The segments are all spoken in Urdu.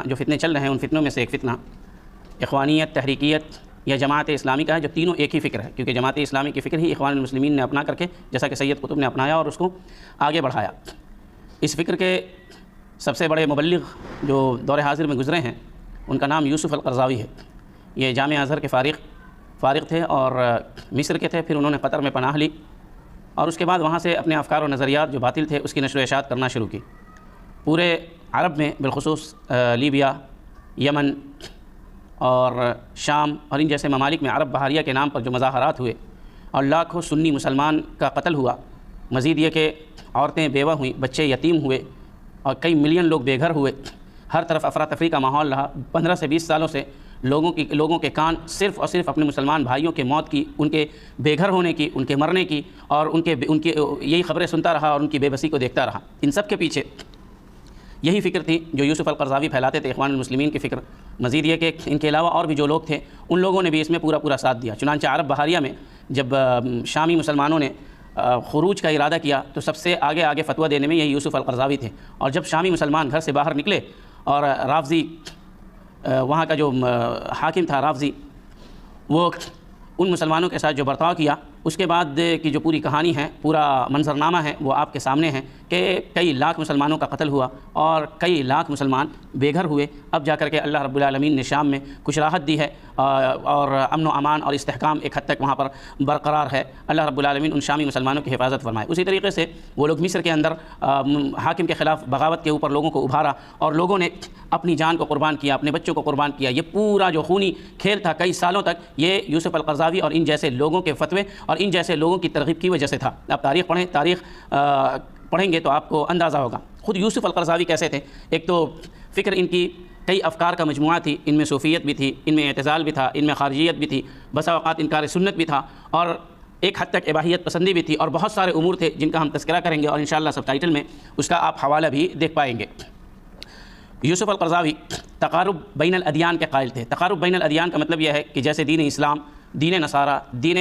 جو فتنے چل رہے ہیں ان فتنوں میں سے ایک فتنہ اخوانیت، تحریکیت یا جماعت اسلامی کا ہے، جو تینوں ایک ہی فکر ہے، کیونکہ جماعت اسلامی کی فکر ہی اخوان المسلمین نے اپنا کر کے، جیسا کہ سید قطب نے اپنایا اور اس کو آگے بڑھایا۔ اس فکر کے سب سے بڑے مبلغ جو دور حاضر میں گزرے ہیں ان کا نام یوسف القرضاوی ہے۔ یہ جامعہ ازہر کے فارغ تھے اور مصر کے تھے، پھر انہوں نے قطر میں پناہ لی اور اس کے بعد وہاں سے اپنے افکار و نظریات جو باطل تھے اس کی نشر و اشاعت کرنا شروع کی۔ پورے عرب میں بالخصوص لیبیا، یمن اور شام اور ان جیسے ممالک میں عرب بحاریہ کے نام پر جو مظاہرات ہوئے اور لاکھوں سنی مسلمان کا قتل ہوا، مزید یہ کہ عورتیں بیوہ ہوئیں، بچے یتیم ہوئے اور کئی ملین لوگ بے گھر ہوئے، ہر طرف افراتفری کا ماحول رہا۔ 15 سے 20 سالوں سے لوگوں کے کان صرف اور صرف اپنے مسلمان بھائیوں کے موت کی، ان کے بے گھر ہونے کی، ان کے مرنے کی اور ان کے یہی خبریں سنتا رہا اور ان کی بے بسی کو دیکھتا رہا۔ ان سب کے پیچھے یہی فکر تھی جو یوسف القرضاوی پھیلاتے تھے، اخوان المسلمین کی فکر۔ مزید یہ کہ ان کے علاوہ اور بھی جو لوگ تھے ان لوگوں نے بھی اس میں پورا ساتھ دیا۔ چنانچہ عرب بحاریہ میں جب شامی مسلمانوں نے خروج کا ارادہ کیا تو سب سے آگے فتویٰ دینے میں یہی یوسف القرضاوی تھے، اور جب شامی مسلمان گھر سے باہر نکلے اور رافضی وہاں کا جو حاکم تھا رافضی، وہ ان مسلمانوں کے ساتھ جو برتاؤ کیا، اس کے بعد کی جو پوری کہانی ہے، پورا منظرنامہ ہے، وہ آپ کے سامنے ہے کہ کئی لاکھ مسلمانوں کا قتل ہوا اور کئی لاکھ مسلمان بے گھر ہوئے۔ اب جا کر کے اللہ رب العالمین نے شام میں کچھ راحت دی ہے اور امن و امان اور استحکام ایک حد تک وہاں پر برقرار ہے۔ اللہ رب العالمین ان شامی مسلمانوں کی حفاظت فرمائے۔ اسی طریقے سے وہ لوگ مصر کے اندر حاکم کے خلاف بغاوت کے اوپر لوگوں کو ابھارا اور لوگوں نے اپنی جان کو قربان کیا، اپنے بچوں کو قربان کیا۔ یہ پورا جو خونی کھیل تھا کئی سالوں تک، یہ یوسف القرضاوی اور ان جیسے لوگوں کے فتوے اور ان جیسے لوگوں کی ترغیب کی وجہ سے تھا۔ آپ تاریخ پڑھیں گے تو آپ کو اندازہ ہوگا خود یوسف القرضاوی کیسے تھے۔ ایک تو فکر ان کی کئی افکار کا مجموعہ تھی، ان میں صوفیت بھی تھی، ان میں اعتزال بھی تھا، ان میں خارجیت بھی تھی، بسا اوقات انکار سنت بھی تھا اور ایک حد تک اباحیت پسندی بھی تھی، اور بہت سارے امور تھے جن کا ہم تذکرہ کریں گے اور انشاءاللہ سب ٹائٹل میں اس کا آپ حوالہ بھی دیکھ پائیں گے۔ یوسف القرضاوی تقارب بین الادیان کے قائل تھے۔ تقارب بین الادیان کا مطلب یہ ہے کہ جیسے دین اسلام، دین نصارہ، دین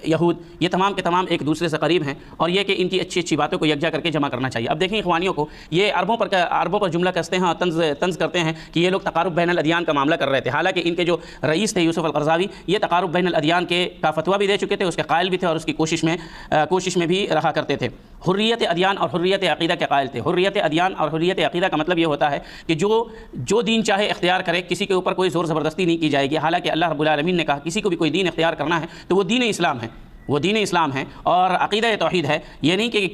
یہود، یہ تمام کے تمام ایک دوسرے سے قریب ہیں، اور یہ کہ ان کی اچھی باتوں کو یکجا کر کے جمع کرنا چاہیے۔ اب دیکھیں اخوانیوں کو، یہ عربوں پر جملہ کستے ہیں اور طنز کرتے ہیں کہ یہ لوگ تقارب بین الادیان کا معاملہ کر رہے تھے، حالانکہ ان کے جو رئیس تھے یوسف القرضاوی، یہ تقارب بین الادیان کا فتویٰ بھی دے چکے تھے، اس کے قائل بھی تھے اور اس کی کوشش میں بھی رہا کرتے تھے۔ حریت ادیان اور حریت عقیدہ کے قائل تھے۔ حریت ادیان اور حریت عقیدہ کا مطلب یہ ہوتا ہے کہ جو دین چاہے اختیار کرے، کسی کے اوپر کوئی زور زبردستی نہیں کی جائے گی۔ حالانکہ اللہ رب العالمین نے کہا کسی کو بھی کوئی دین اختیار کرنا ہے تو وہ دین اسلام ہے، وہ دین اسلام ہے اور عقیدہ توحید ہے۔ یہ نہیں کہ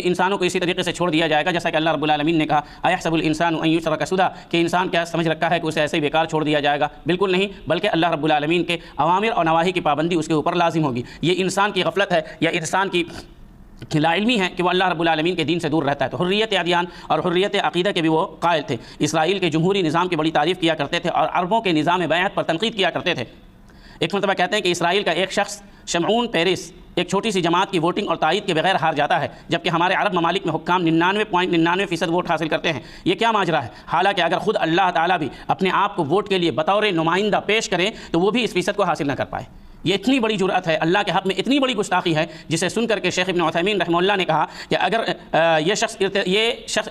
انسانوں کو اسی طریقے سے چھوڑ دیا جائے گا جیسا کہ اللہ رب العالمین نے کہا ایحسب الانسان ان یترک سدی، کہ انسان کیا سمجھ رکھا ہے کہ اسے ایسے ہی بیکار چھوڑ دیا جائے گا۔ بالکل نہیں، بلکہ اللہ رب العالمین کے اوامر اور نواہی کی پابندی اس کے اوپر لازم ہوگی۔ یہ انسان کی غفلت ہے یا انسان کی لا علمی ہے کہ وہ اللہ رب العالمین کے دین سے دور رہتا ہے۔ تو حریت ادیان اور حریت عقیدہ کے بھی وہ قائل تھے۔ اسرائیل کے جمہوری نظام کی بڑی تعریف کیا کرتے تھے اور عربوں کے نظام بیعت پر تنقید کیا کرتے تھے۔ ایک مرتبہ کہتے ہیں کہ اسرائیل کا ایک شخص شمعون پیرس ایک چھوٹی سی جماعت کی ووٹنگ اور تائید کے بغیر ہار جاتا ہے، جبکہ ہمارے عرب ممالک میں حکام 99.99% ووٹ حاصل کرتے ہیں۔ یہ کیا ماجرا ہے؟ حالانکہ اگر خود اللہ تعالیٰ بھی اپنے آپ کو ووٹ کے لیے بطور نمائندہ پیش کریں تو وہ بھی اس فیصد کو حاصل نہ کر پائے۔ یہ اتنی بڑی جرأت ہے، اللہ کے حق میں اتنی بڑی گستاخی ہے، جسے سن کر کے شیخ ابن عثیمین رحمہ اللہ نے کہا کہ اگر اس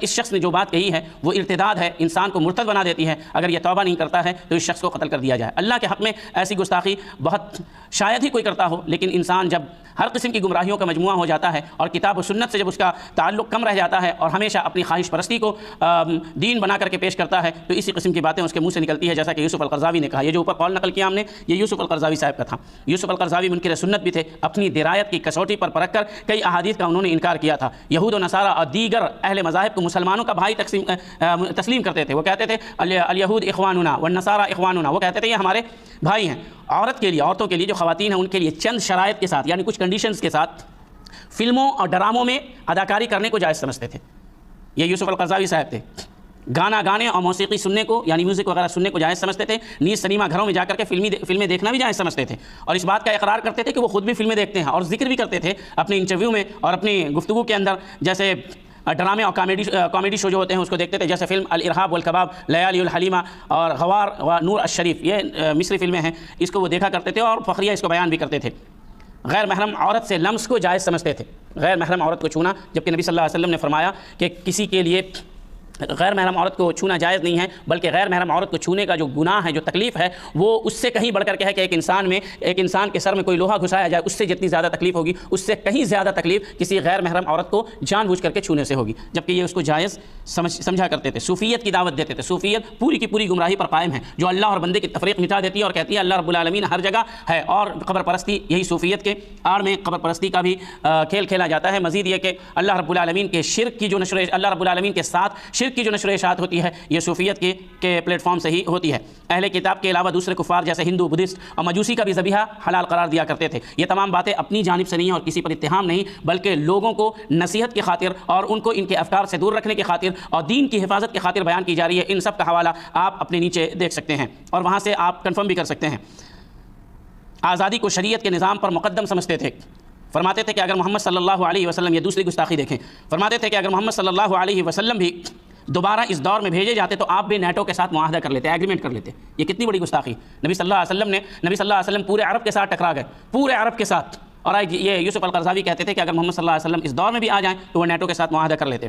شخص نے جو بات کہی ہے وہ ارتداد ہے، انسان کو مرتد بنا دیتی ہے، اگر یہ توبہ نہیں کرتا ہے تو اس شخص کو قتل کر دیا جائے۔ اللہ کے حق میں ایسی گستاخی بہت شاید ہی کوئی کرتا ہو، لیکن انسان جب ہر قسم کی گمراہیوں کا مجموعہ ہو جاتا ہے اور کتاب و سنت سے جب اس کا تعلق کم رہ جاتا ہے اور ہمیشہ اپنی خواہش پرستی کو دین بنا کر کے پیش کرتا ہے تو اسی قسم کی باتیں اس کے منہ سے نکلتی ہے، جیسا کہ یوسف القرضاوی نے کہا۔ یہ جو اوپر قول نقل کیا ہم نے، یہ یوسف القرضاوی صاحب کا تھا۔ یوسف القرضاوی منکر سنت بھی تھے، اپنی درایت کی کسوٹی پر پرکھ کر کئی احادیث کا انہوں نے انکار کیا تھا۔ یہود و نصارہ اور دیگر اہل مذاہب کو مسلمانوں کا بھائی تسلیم کرتے تھے۔ وہ کہتے تھے الیہود اخواننا والنصارى اخواننا، وہ کہتے تھے یہ ہمارے بھائی ہیں۔ عورتوں کے لیے جو خواتین ہیں ان کے لیے چند شرائط کے ساتھ، یعنی کچھ کنڈیشنز کے ساتھ فلموں اور ڈراموں میں اداکاری کرنے کو جائز سمجھتے تھے۔ یہ یوسف القرضاوی صاحب تھے۔ گانا گانے اور موسیقی سننے کو، یعنی میوزک وغیرہ سننے کو جائز سمجھتے تھے۔ نیز سنیما گھروں میں جا کر کے فلمیں دیکھنا بھی جائز سمجھتے تھے، اور اس بات کا اقرار کرتے تھے کہ وہ خود بھی فلمیں دیکھتے ہیں، اور ذکر بھی کرتے تھے اپنے انٹرویو میں اور اپنی گفتگو کے اندر، جیسے ڈرامے اور کامیڈی شو جو ہوتے ہیں اس کو دیکھتے تھے، جیسے فلم الارہاب والکباب، لیالی الحلیمہ اور غوار و نور الشریف، یہ مصری فلمیں ہیں، اس کو وہ دیکھا کرتے تھے اور فخریہ اس کو بیان بھی کرتے تھے۔ غیر محرم عورت سے لمس کو جائز سمجھتے تھے، غیر محرم عورت کو چھونا، جبکہ نبی صلی اللہ علیہ وسلم نے فرمایا کہ کسی کے لیے غیر محرم عورت کو چھونا جائز نہیں ہے، بلکہ غیر محرم عورت کو چھونے کا جو گناہ ہے، جو تکلیف ہے، وہ اس سے کہیں بڑھ کر کے ہے کہ ایک انسان کے سر میں کوئی لوہا گھسایا جائے، اس سے جتنی زیادہ تکلیف ہوگی اس سے کہیں زیادہ تکلیف کسی غیر محرم عورت کو جان بوجھ کر کے چھونے سے ہوگی، جبکہ یہ اس کو جائز سمجھا کرتے تھے۔ صوفیت کی دعوت دیتے تھے۔ صوفیت پوری کی پوری گمراہی پر قائم ہے، جو اللہ اور بندے کی تفریق مٹا دیتی ہے اور کہتی ہے اللہ رب العالمین ہر جگہ ہے، اور قبر پرستی، یہی صوفیت کے آڑ میں قبر پرستی کا بھی کھیل کھیلا جاتا ہے۔ مزید یہ کہ اللہ رب العالمین کے شرک کی جو اللہ رب العالمین کے ساتھ شرک کی جو نشر و اشاعت ہوتی ہے، یہ صوفیت کے پلیٹ فارم سے ہی ہوتی ہے۔ اہل کتاب کے علاوہ دوسرے کفار جیسے ہندو، بدھسٹ اور مجوسی کا بھی ذبیحہ حلال قرار دیا کرتے تھے۔ یہ تمام باتیں اپنی جانب سے نہیں ہیں اور کسی پر اتہام نہیں، بلکہ لوگوں کو نصیحت کی خاطر اور ان کو ان کے افکار سے دور رکھنے کی خاطر اور دین کی حفاظت کی خاطر بیان کی جا رہی ہے۔ ان سب کا حوالہ آپ اپنے نیچے دیکھ سکتے ہیں اور وہاں سے آپ کنفرم بھی کر سکتے ہیں۔ آزادی کو شریعت کے نظام پر مقدم سمجھتے تھے۔ فرماتے تھے کہ اگر محمد صلی اللہ علیہ وسلم، یہ دوسری گستاخی دیکھیں، فرماتے تھے کہ اگر محمد صلی اللہ علیہ وسلم بھی دوبارہ اس دور میں بھیجے جاتے تو آپ بھی نیٹو کے ساتھ معاہدہ کر لیتے، ایگریمنٹ کر لیتے۔ یہ کتنی بڑی گستاخی! نبی صلی اللہ علیہ وسلم پورے عرب کے ساتھ ٹکرا گئے، پورے عرب کے ساتھ، اور یہ یوسف القرضاوی کہتے تھے کہ اگر محمد صلی اللہ علیہ وسلم اس دور میں بھی آ جائیں تو وہ نیٹو کے ساتھ معاہدہ کر لیتے۔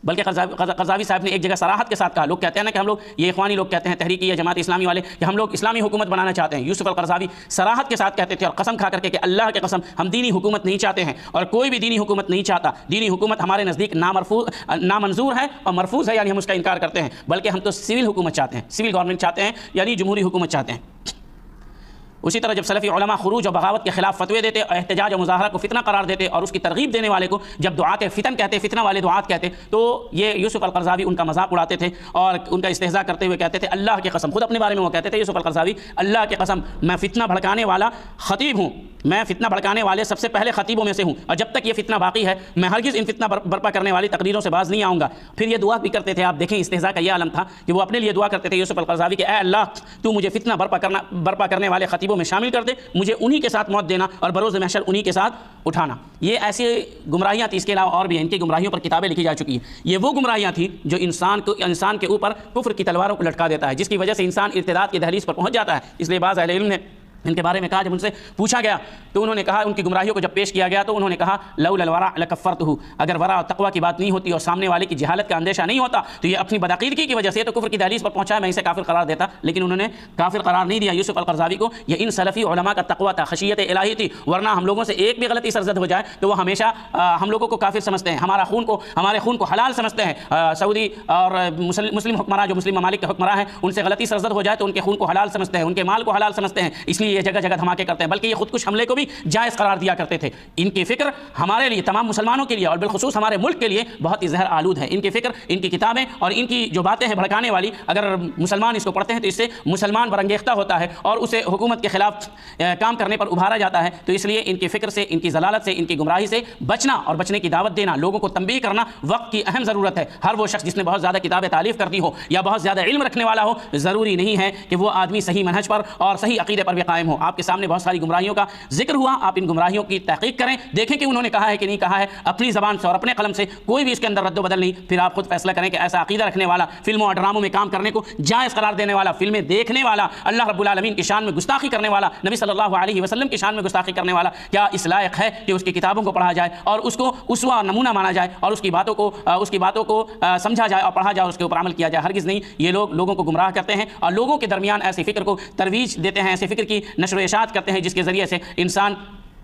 بلکہ قرضاوی صاحب نے ایک جگہ صراحت کے ساتھ کہا، لوگ کہتے ہیں نا کہ ہم لوگ، یہ اخوانی لوگ کہتے ہیں، تحریکی یا جماعت اسلامی والے، کہ ہم لوگ اسلامی حکومت بنانا چاہتے ہیں۔ یوسف القرضاوی صراحت کے ساتھ کہتے تھے اور قسم کھا کر کے کہ اللہ کی قسم ہم دینی حکومت نہیں چاہتے ہیں اور کوئی بھی دینی حکومت نہیں چاہتا۔ دینی حکومت ہمارے نزدیک نامنظور ہے اور مرفوض ہے، یعنی ہم اس کا انکار کرتے ہیں، بلکہ ہم تو سول حکومت چاہتے ہیں، سول گورنمنٹ چاہتے ہیں، یعنی جمہوری حکومت چاہتے ہیں۔ اسی طرح جب سلفی علماء خروج اور بغاوت کے خلاف فتوے دیتے اور احتجاج اور مظاہرہ کو فتنہ قرار دیتے اور اس کی ترغیب دینے والے کو جب دعات فتن کہتے، فتنہ والے دعات کہتے، تو یہ یوسف القرضاوی ان کا مذاق اڑاتے تھے اور ان کا استہزاء کرتے ہوئے کہتے تھے اللہ کی قسم، خود اپنے بارے میں وہ کہتے تھے یوسف القرضاوی، اللہ کی قسم میں فتنہ بھڑکانے والا خطیب ہوں، میں فتنہ بھڑکانے والے سب سے پہلے خطیبوں میں سے ہوں، اور جب تک یہ فتنہ باقی ہے میں ہرگز ان فتنہ برپا کرنے والی تقریروں سے باز نہیں آؤں گا۔ پھر یہ دعا بھی کرتے تھے، آپ دیکھیں استہزاء کا یہ عالم تھا کہ وہ اپنے لیے دعا کرتے تھے یوسف القرضاوی کہ اے اللہ تو مجھے فتنہ برپا کرنے والے خطیبوں میں شامل کر دے، مجھے انہی کے ساتھ موت دینا اور بروز محشر انہی کے ساتھ اٹھانا۔ یہ ایسی گمراہیاں تھیں، اس کے علاوہ اور بھی ہیں، ان کی گمراہیوں پر کتابیں لکھی جا چکی ہیں۔ یہ وہ گمراہیاں تھیں جو انسان کے اوپر کفر کی تلواروں کو لٹکا دیتا ہے، جس کی وجہ سے انسان ارتداد کی دہلیز پر پہنچ جاتا ہے۔ اس لیے بعض اہل علم نے ان کے بارے میں کہا، جب ان سے پوچھا گیا تو انہوں نے کہا، ان کی گمراہیوں کو جب پیش کیا گیا تو انہوں نے کہا لولا الورع لکفرتہ، اگر ورع اور تقوی کی بات نہیں ہوتی اور سامنے والے کی جہالت کا اندیشہ نہیں ہوتا تو یہ اپنی بدعقیدگی کی وجہ سے تو کفر کی دہلیز پر پہنچا ہے، میں اسے کافر قرار دیتا، لیکن انہوں نے کافر قرار نہیں دیا یوسف القرضاوی کو۔ یہ ان سلفی علماء کا تقوی تھا، خشیت الہی تھی، ورنہ ہم لوگوں سے ایک بھی غلطی سرزد ہو جائے تو وہ ہمیشہ ہم لوگوں کو کافر سمجھتے ہیں، ہمارے خون کو حلال سمجھتے ہیں۔ سعودی اور مسلم حکمراں، جو مسلم ممالک کے حکمراں ہیں، ان سے غلطی سرزد ہو جائے تو ان کے خون کو حلال سمجھتے ہیں، ان کے مال کو حلال سمجھتے ہیں، اس لیے یہ جگہ جگہ دھماکے کرتے ہیں، بلکہ یہ خود کش حملے کو بھی جائز قرار دیا کرتے تھے۔ ان کی فکر ہمارے لیے، تمام مسلمانوں کے لیے اور بالخصوص ہمارے ملک کے لیے بہت ہی زہر آلود ہے۔ ان کی فکر، ان کی کتابیں اور ان کی جو باتیں ہیں بھڑکانے والی، اگر مسلمان اس کو پڑھتے ہیں تو اس سے مسلمان برانگیختہ ہوتا ہے اور اسے حکومت کے خلاف کام کرنے پر ابھارا جاتا ہے۔ تو اس لیے ان کی فکر سے، ان کی ضلالت سے، ان کی گمراہی سے بچنا اور بچنے کی دعوت دینا، لوگوں کو تنبیہ کرنا وقت کی اہم ضرورت ہے۔ ہر وہ شخص جس نے بہت زیادہ کتابیں تالیف کرتی ہو یا بہت زیادہ علم رکھنے والا ہو، ضروری نہیں ہے کہ وہ آدمی صحیح منہج پر اور صحیح عقیدے پر بھی قائم ہو۔ آپ کے سامنے بہت ساری گمراہیوں کا ذکر ہوا، آپ ان گمراہیوں کی تحقیق کریں، دیکھیں کہ انہوں نے کہا ہے کہ نہیں کہا ہے، اپنی زبان سے اور اپنے قلم سے کوئی بھی اس کے اندر رد و بدل نہیں، پھر آپ خود فیصلہ کریں کہ ایسا عقیدہ رکھنے والا، فلموں اور ڈراموں میں کام کرنے کو جائز قرار دینے والا، فلمیں دیکھنے والا، اللہ رب العالمین کی شان میں گستاخی کرنے والا، نبی صلی اللہ علیہ وسلم کی شان میں گستاخی کرنے والا، کیا اس لائق ہے کہ اس کی کتابوں کو پڑھا جائے اور اس کو اسوہ نمونہ مانا جائے اور اس کی باتوں کو سمجھا جائے اور پڑھا جائے اور اس کے اوپر عمل کیا جائے؟ ہرگز نہیں۔ یہ لوگ لوگوں کو گمراہ کرتے ہیں اور لوگوں کے درمیان ایسی فکر کو ترویج دیتے ہیں، ایسی فکر کی نشر و اشاعت کرتے ہیں جس کے ذریعے سے انسان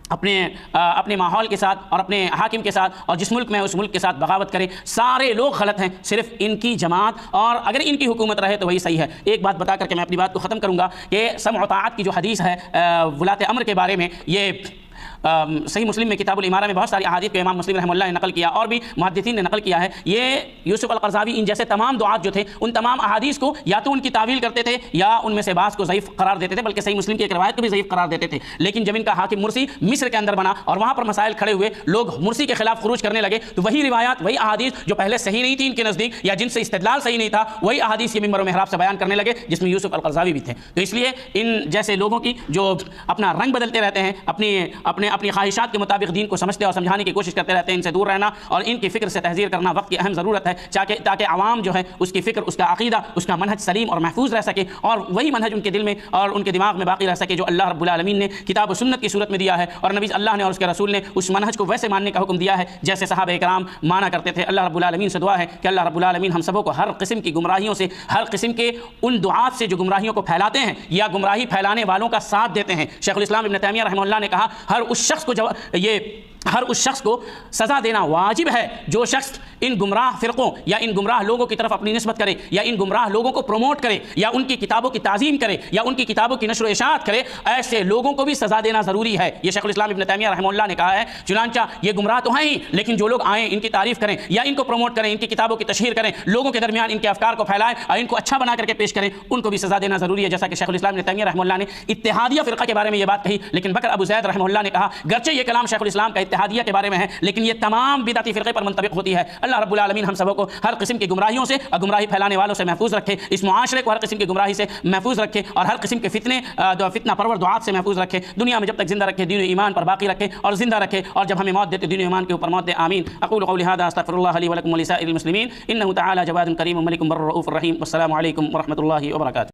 اپنے ماحول کے ساتھ اور اپنے حاکم کے ساتھ اور جس ملک میں اس ملک کے ساتھ بغاوت کرے۔ سارے لوگ غلط ہیں، صرف ان کی جماعت، اور اگر ان کی حکومت رہے تو وہی صحیح ہے۔ ایک بات بتا کر کے میں اپنی بات کو ختم کروں گا کہ سمع و طاعت کی جو حدیث ہے ولاۃ امر کے بارے میں، یہ صحیح مسلم میں کتاب الامارہ میں بہت ساری احادیث کو امام مسلم رحمہ اللہ نے نقل کیا اور بھی محدثین نے نقل کیا ہے۔ یہ یوسف القرضاوی ان جیسے تمام دعات جو تھے ان تمام احادیث کو یا تو ان کی تعویل کرتے تھے یا ان میں سے بعض کو ضعیف قرار دیتے تھے، بلکہ صحیح مسلم کی ایک روایت کو بھی ضعیف قرار دیتے تھے۔ لیکن جب ان کا حاکم مرسی مصر کے اندر بنا اور وہاں پر مسائل کھڑے ہوئے، لوگ مرسی کے خلاف خروج کرنے لگے، تو وہی روایات، وہی احادیث جو پہلے صحیح نہیں تھی ان کے نزدیک یا جن سے استدلال صحیح نہیں تھا، وہی احادیث یہ منبر و محراب سے بیان کرنے لگے جس میں یوسف القرضاوی بھی تھے۔ تو اس لیے ان جیسے لوگوں کی جو اپنا رنگ بدلتے رہتے ہیں، اپنی خواہشات کے مطابق دین کو سمجھتے اور سمجھانے کی کوشش کرتے رہتے ہیں، ان سے دور رہنا اور ان کی فکر سے تحذیر کرنا وقت کی اہم ضرورت ہے، تاکہ عوام جو ہے اس کی فکر، اس کا عقیدہ، اس کا منہج سلیم اور محفوظ رہ سکے، اور وہی منہج ان کے دل میں اور ان کے دماغ میں باقی رہ سکے جو اللہ رب العالمین نے کتاب و سنت کی صورت میں دیا ہے، اور نبی اللہ نے اور اس کے رسول نے اس منہج کو ویسے ماننے کا حکم دیا ہے جیسے صحابہ کرام مانا کرتے تھے۔ اللہ رب العالمین سے دعا ہے کہ اللہ رب العالمین ہم سبوں کو ہر قسم کی گمراہیوں سے، ہر قسم کے ان دعات سے جو گمراہیوں کو پھیلاتے ہیں یا گمراہی پھیلانے والوں کا ساتھ دیتے ہیں۔ شیخ الاسلام ابن تیمیہ رحمہ اللہ نے کہا ہر اس شخص کو سزا دینا واجب ہے جو شخص ان گمراہ فرقوں یا ان گمراہ لوگوں کی طرف اپنی نسبت کرے، یا ان گمراہ لوگوں کو پروموٹ کرے، یا ان کی کتابوں کی تعظیم کرے، یا ان کی کتابوں کی نشر و اشاعت کرے، ایسے لوگوں کو بھی سزا دینا ضروری ہے۔ یہ شیخ الاسلام ابن تیمیہ رحمہ اللہ نے کہا ہے۔ چنانچہ یہ گمراہ تو ہیں ہی، لیکن جو لوگ آئیں ان کی تعریف کریں یا ان کو پروموٹ کریں، ان کی کتابوں کی تشہیر کریں، لوگوں کے درمیان ان کے افکار کو پھیلائیں اور ان کو اچھا بنا کر کے پیش کریں، ان کو بھی سزا دینا ضروری ہے۔ جیسا کہ شیخ الاسلام ابن تیمیہ رحمہ اللہ نے اتحادیہ فرقہ کے بارے میں یہ بات کہی، لیکن بکر ابو زید رحمہ اللہ نے کہا گرچہ یہ کلام شیخ الاسلام کا اتحادیہ کے بارے میں ہے، لیکن یہ تمام بدعتی فرقے پر منطبق ہوتی ہے۔ اللہ رب العالمین ہم سبوں کو ہر قسم کی گمراہیوں سے اور گمراہی پھیلانے والوں سے محفوظ رکھے، اس معاشرے کو ہر قسم کی گمراہی سے محفوظ رکھے اور ہر قسم کے فتنہ پرور دعات سے محفوظ رکھے، دنیا میں جب تک زندہ رکھے، دین و ایمان پر باقی رکھے اور زندہ رکھے، اور جب ہمیں موت دیتے دین و ایمان کے اوپر موت دے۔ آمین۔ اقول قولی ھذا استغفر اللہ لی ولکم ولسائر المسلمین انہ تعالی جواد کریم ملک بر رؤوف رحیم۔ والسلام علیکم ورحمۃ اللہ وبرکاتہ۔